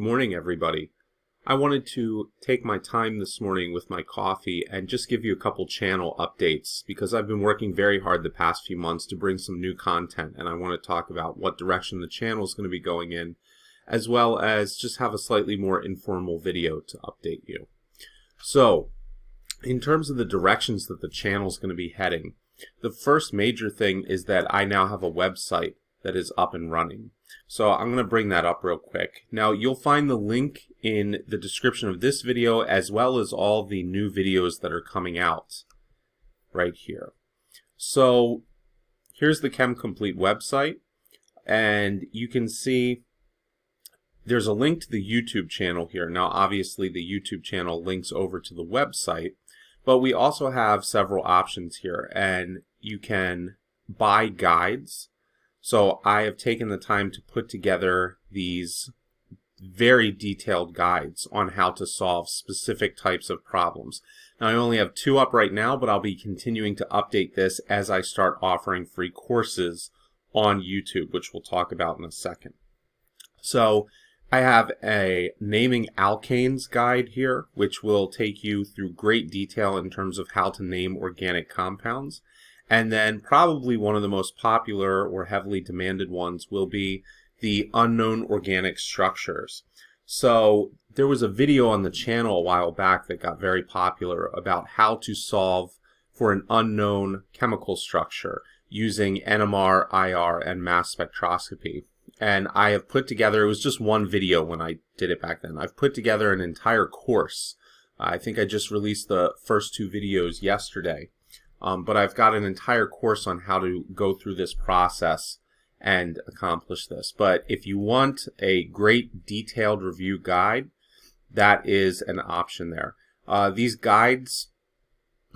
morning, everybody. I wanted to take my time this morning with my coffee and just give you a couple channel updates because I've been working very hard the past few months to bring some new content, and I want to talk about what direction the channel is going to be going in, as well as just have a slightly more informal video to update you. So, in terms of the directions that the channel is going to be heading, the first major thing is that I now have a website that is up and running. So I'm going to bring that up real quick. Now you'll find the link in the description of this video as well as all the new videos that are coming out right here. So here's the Chem Complete website, and you can see there's a link to the YouTube channel here. Now obviously the YouTube channel links over to the website, but we also have several options here, and you can buy guides. So I have taken the time to put together these very detailed guides on how to solve specific types of problems. Now I only have 2 up right now, but I'll be continuing to update this as I start offering free courses on YouTube, which we'll talk about in a second. So I have a naming alkanes guide here, which will take you through great detail in terms of how to name organic compounds. And then probably one of the most popular or heavily demanded ones will be the unknown organic structures. So there was a video on the channel a while back that got very popular about how to solve for an unknown chemical structure using NMR, IR, and mass spectroscopy. And I have put together, it was just one video when I did it back then, I've put together an entire course. I think I just released the first 2 videos yesterday. But I've got an entire course on how to go through this process and accomplish this. But if you want a great detailed review guide, that is an option there. These guides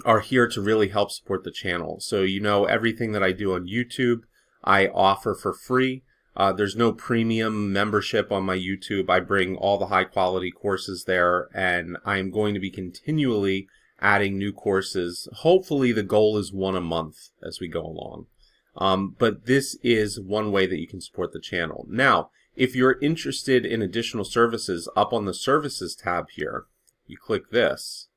are here to really help support the channel. So you know everything that I do on YouTube, I offer for free. There's no premium membership on my YouTube. I bring all the high quality courses there, and I am going to be continually adding new courses. Hopefully the goal is 1 a month as we go along. But this is one way that you can support the channel. Now, if you're interested in additional services, up on the Services tab here, you click this.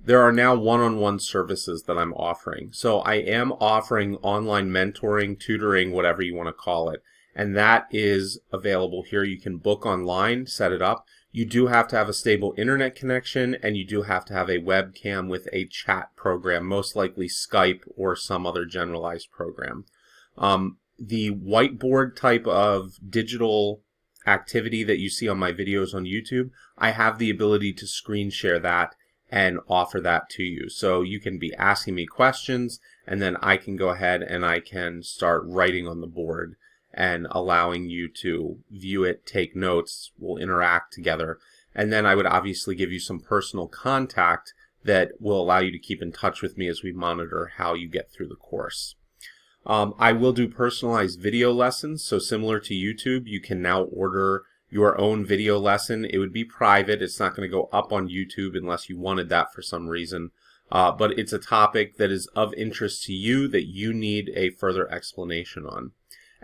There are now one-on-one services that I'm offering. So I am offering online mentoring, tutoring, whatever you want to call it. And that is available here. You can book online, set it up. You do have to have a stable internet connection, and you do have to have a webcam with a chat program, most likely Skype or some other generalized program. The whiteboard type of digital activity that you see on my videos on YouTube, I have the ability to screen share that and offer that to you. So you can be asking me questions, and then I can go ahead and I can start writing on the board and allowing you to view it, take notes, we'll interact together. And then I would obviously give you some personal contact that will allow you to keep in touch with me as we monitor how you get through the course. I will do personalized video lessons, so similar to YouTube, you can now order your own video lesson. It would be private, it's not going to go up on YouTube unless you wanted that for some reason. But it's a topic that is of interest to you that you need a further explanation on.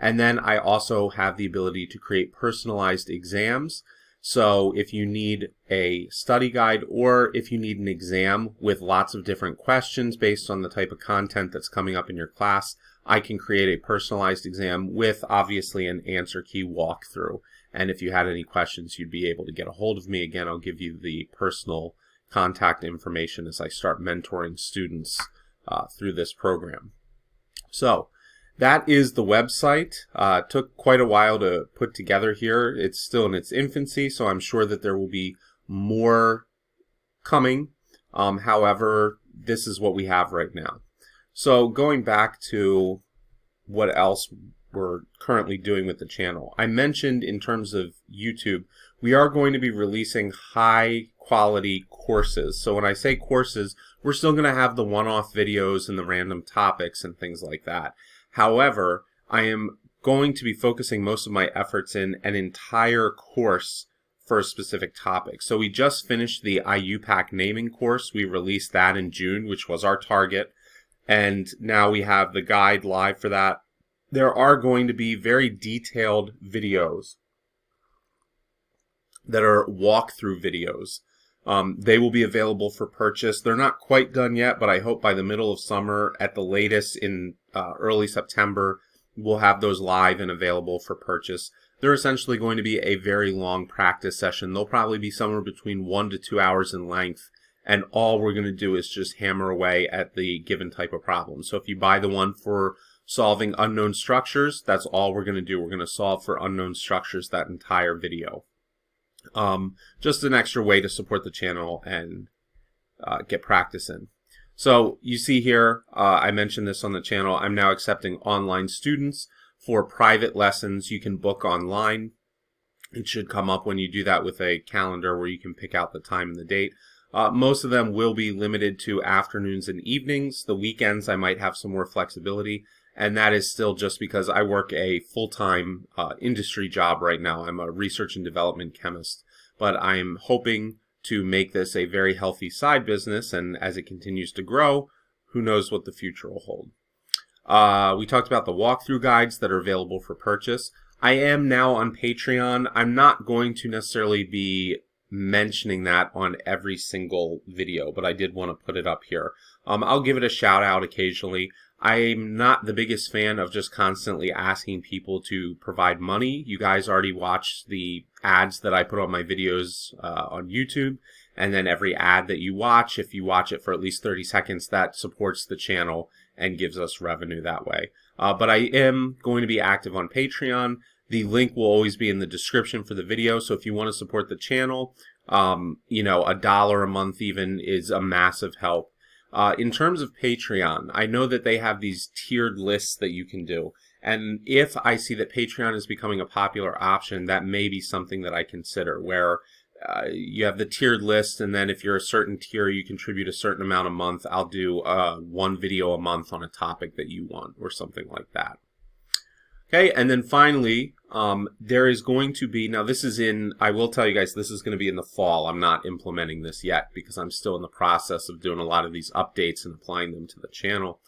And then I also have the ability to create personalized exams. So if you need a study guide or if you need an exam with lots of different questions based on the type of content that's coming up in your class, I can create a personalized exam with obviously an answer key walkthrough. And if you had any questions, you'd be able to get a hold of me. Again, I'll give you the personal contact information as I start mentoring students through this program. So that is the website. It took quite a while to put together here. It's still in its infancy, so I'm sure that there will be more coming. However, this is what we have right now. So going back to what else we're currently doing with the channel. I mentioned in terms of YouTube, we are going to be releasing high quality courses. So when I say courses, we're still going to have the one-off videos and the random topics and things like that. However, I am going to be focusing most of my efforts in an entire course for a specific topic. So we just finished the IUPAC naming course. We released that in June, which was our target. And now we have the guide live for that. There are going to be very detailed videos that are walkthrough videos. They will be available for purchase. They're not quite done yet, but I hope by the middle of summer, at the latest in early September, we'll have those live and available for purchase. They're essentially going to be a very long practice session. They'll probably be somewhere between 1 to 2 hours in length, and all we're going to do is just hammer away at the given type of problem. So if you buy the one for solving unknown structures, that's all we're going to do. We're going to solve for unknown structures that entire video. Just an extra way to support the channel and get practice in. So you see here, I mentioned this on the channel, I'm now accepting online students for private lessons you can book online. It should come up when you do that with a calendar where you can pick out the time and the date. Most of them will be limited to afternoons and evenings. The weekends I might have some more flexibility, and that is still just because I work a full-time industry job right now. I'm a research and development chemist, but I'm hoping to make this a very healthy side business, and as it continues to grow, who knows what the future will hold. We talked about the walkthrough guides that are available for purchase. I am now on Patreon. I'm not going to necessarily be mentioning that on every single video, but I did want to put it up here. I'll give it a shout out occasionally. I'm not the biggest fan of just constantly asking people to provide money. You guys already watched the ads that I put on my videos on YouTube, and then every ad that you watch, if you watch it for at least 30 seconds, that supports the channel and gives us revenue that way. But I am going to be active on Patreon. The link will always be in the description for the video, so if you want to support the channel, you know, $1 a month even is a massive help. In terms of Patreon, I know that they have these tiered lists that you can do. And if I see that Patreon is becoming a popular option, that may be something that I consider, where you have the tiered list, and then if you're a certain tier, you contribute a certain amount a month. I'll do one video a month on a topic that you want, or something like that. Okay, and then finally, there is going to be, now this is in, I will tell you guys, this is going to be in the fall. I'm not implementing this yet because I'm still in the process of doing a lot of these updates and applying them to the channel.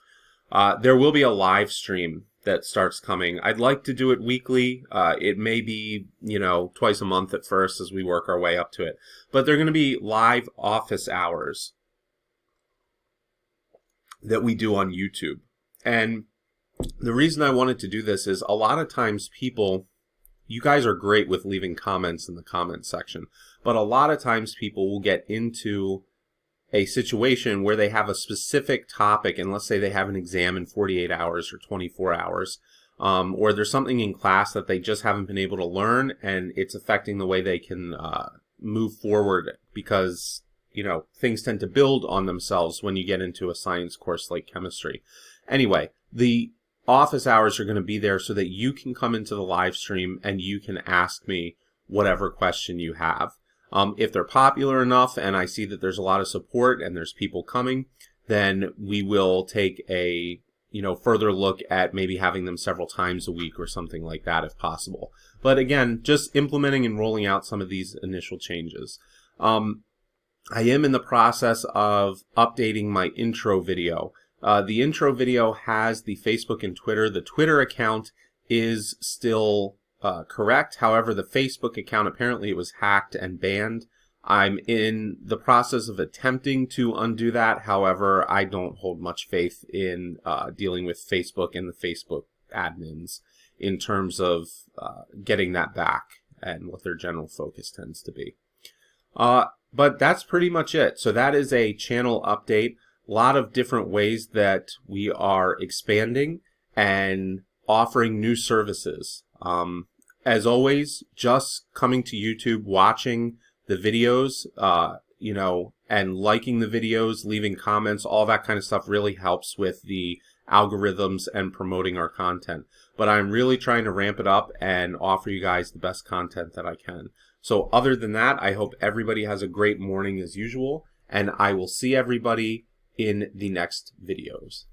There will be a live stream that starts coming. I'd like to do it weekly. It may be, you know, twice a month at first as we work our way up to it. But they're going to be live office hours that we do on YouTube. And the reason I wanted to do this is a lot of times people, you guys are great with leaving comments in the comment section, but a lot of times people will get into a situation where they have a specific topic, and let's say they have an exam in 48 hours or 24 hours, or there's something in class that they just haven't been able to learn, and it's affecting the way they can move forward, because, you know, things tend to build on themselves when you get into a science course like chemistry. Anyway, the office hours are going to be there so that you can come into the live stream and you can ask me whatever question you have. If they're popular enough and I see that there's a lot of support and there's people coming, then we will take a, you know, further look at maybe having them several times a week or something like that if possible. But again, just implementing and rolling out some of these initial changes. I am in the process of updating my intro video. The intro video has the Facebook and Twitter. The Twitter account is still correct. However, the Facebook account, apparently it was hacked and banned. I'm in the process of attempting to undo that. However, I don't hold much faith in dealing with Facebook and the Facebook admins in terms of getting that back and what their general focus tends to be. But that's pretty much it. So that is a channel update. A lot of different ways that we are expanding and offering new services. As always, just coming to YouTube, watching the videos, you know, and liking the videos, leaving comments, all that kind of stuff really helps with the algorithms and promoting our content. But I'm really trying to ramp it up and offer you guys the best content that I can. So other than that, I hope everybody has a great morning as usual, and I will see everybody in the next videos.